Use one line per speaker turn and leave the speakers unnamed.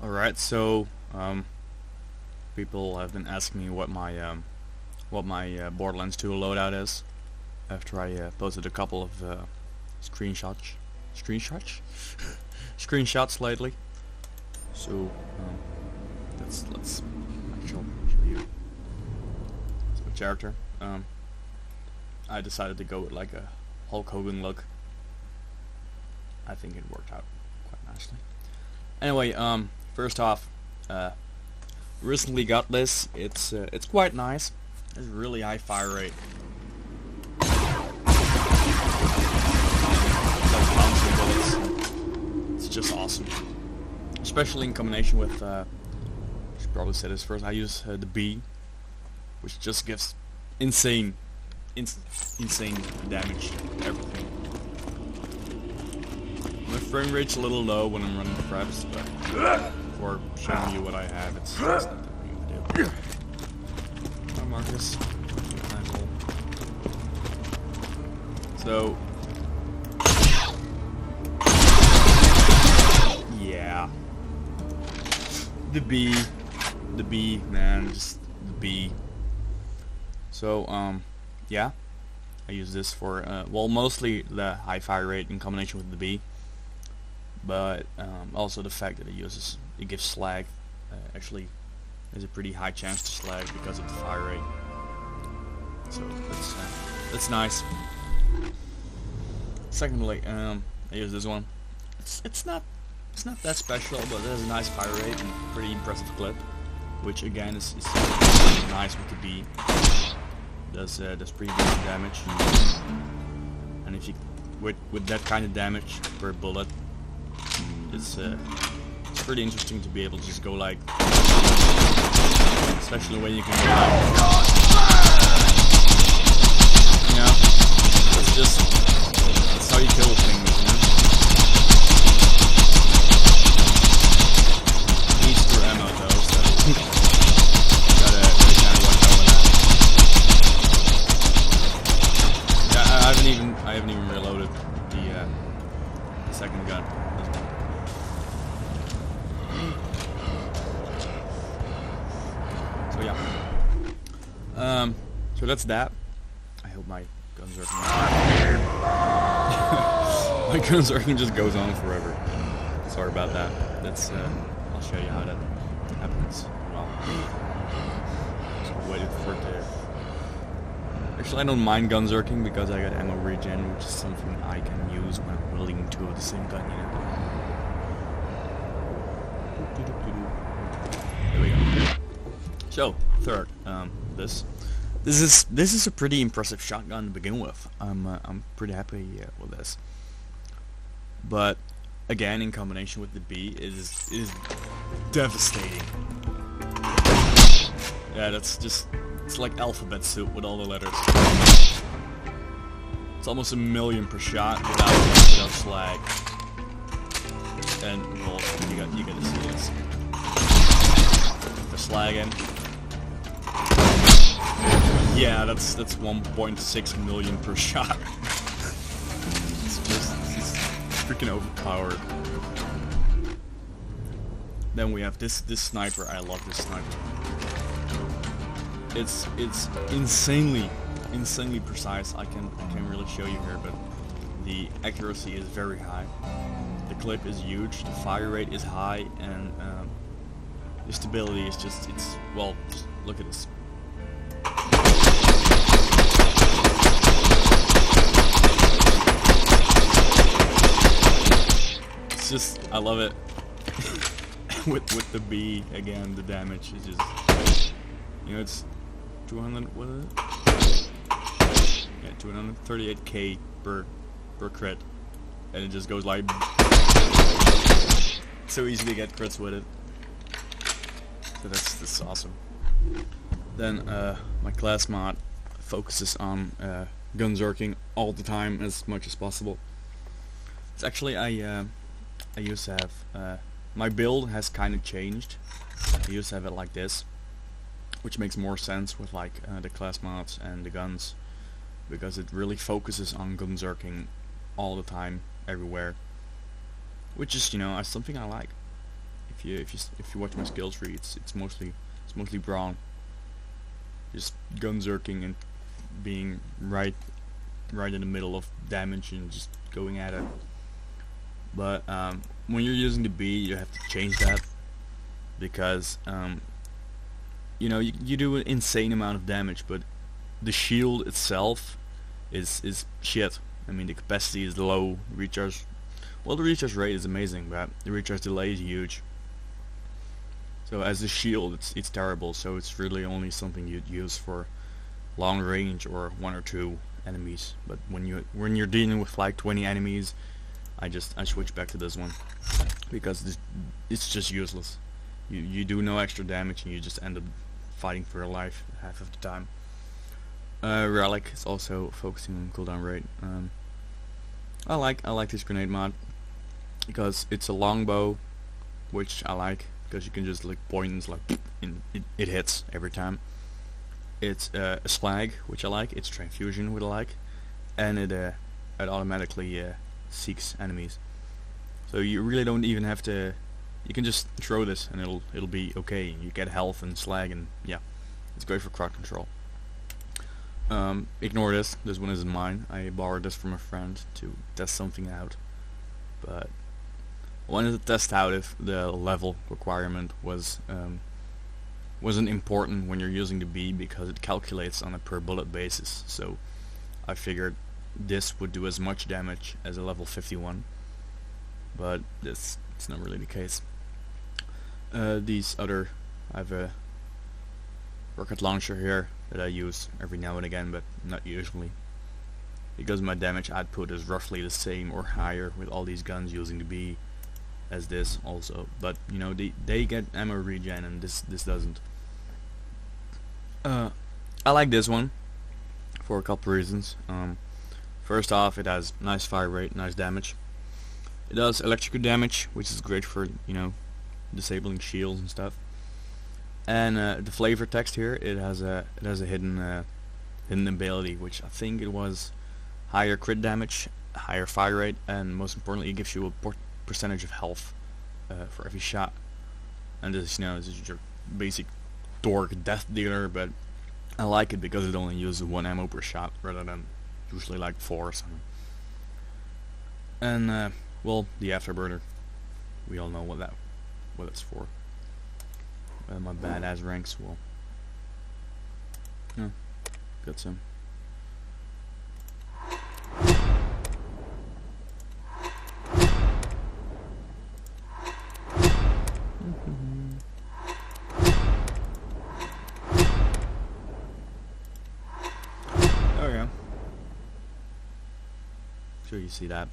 Alright, so people have been asking me what my Borderlands 2 loadout is after I posted a couple of screenshots screenshots screenshots lately. So let's actually show you. So character. I decided to go with like a Hulk Hogan look. I think it worked out quite nicely. Anyway, first off, recently got this. It's quite nice. It's a really high fire rate. Like bouncing bullets. It's just awesome, especially in combination with. I should probably say this first. I use the B, which just gives insane damage to everything. My frame rate's a little low when I'm running preps, but for showing you what I have, it's not that big of a deal. Hi Marcus. Nice hole. So, yeah. The B, man, just the B. So, yeah. I use this for, well, mostly the high fire rate in combination with the B. But also the fact that it gives slag. Actually, there's a pretty high chance to slag because of the fire rate. So that's nice. Secondly, I use this one. It's not that special, but it has a nice fire rate and pretty impressive clip, which again is nice with the B. Does pretty good damage, and if you with that kind of damage per bullet. It's pretty interesting to be able to just go like, especially when you can go like, you know, that's how you kill things, you know. Needs for ammo though, so gotta kind of watch out with that. Yeah, I haven't even reloaded the second gun. So yeah. So that's that. I hope my Gunzerker my Gunzerker just goes on forever. Sorry about that. That's I'll show you how that happens. Well, just waited for it to. Actually, I don't mind Gunzerking because I got ammo regen, which is something I can use when I'm wielding two of the same gun, you know. There we go. So, third, this is a pretty impressive shotgun to begin with. I'm pretty happy with this. But again, in combination with the B, is devastating. Yeah, it's like alphabet soup with all the letters. It's almost 1,000,000 per shot without slag. And well, you gotta see this. The slagging. Yeah, that's 1.6 million per shot. It's freaking overpowered. Then we have this sniper. I love this sniper. It's insanely precise. I can't really show you here, but the accuracy is very high. The clip is huge. The fire rate is high, and the stability is just well. Just look at this. It's just, I love it. with the B again, the damage is just, you know, it's 200. What is it? Yeah, 238k per crit, and it just goes like so easy to get crits with it. So that's awesome. Then my class mod focuses on gunzerking all the time as much as possible. It's actually I used to have my build has kind of changed. I used to have it like this, which makes more sense with like the class mods and the guns, because it really focuses on If you watch my skill tree, it's mostly brawn, just gunzerking and being right in the middle of damage and just going at it. But when you're using the B, you have to change that, because you know, you do an insane amount of damage, but the shield itself is shit. I mean, the capacity is low, recharge, well, the recharge rate is amazing, but the recharge delay is huge. So as a shield, it's terrible. So it's really only something you'd use for long range or 1 or 2 enemies. But when you're dealing with like 20 enemies, I switch back to this one, because it's just useless. You do no extra damage and you just end up fighting for your life half of the time. Relic is also focusing on cooldown rate. I like this grenade mod because it's a longbow, which I like because you can just like point and it's like and it hits every time. It's a slag, which I like. It's transfusion, which I like, and it automatically seeks enemies. So you really don't even have to. You can just throw this and it'll be okay. You get health and slag, and yeah, it's great for crowd control. Ignore this. This one isn't mine. I borrowed this from a friend to test something out. But I wanted to test out if the level requirement wasn't important when you're using the B, because it calculates on a per bullet basis. So I figured this would do as much damage as a level 51, but it's not really the case. I have a rocket launcher here that I use every now and again, but not usually, because my damage output is roughly the same or higher with all these guns using the B as this also. But you know, they get ammo regen and this doesn't. I like this one for a couple reasons. First off, it has nice fire rate, nice damage. It does electrical damage, which is great for, you know, disabling shields and stuff. And the flavor text here, it has a hidden ability, which I think it was higher crit damage, higher fire rate, and most importantly, it gives you a percentage of health for every shot. And this, you know, this is your basic dork death dealer, but I like it because it only uses 1 ammo per shot rather than usually like 4 or something. And well, the afterburner, we all know what that's for. My badass ranks will, yeah, got some. There we go. Sure you see that.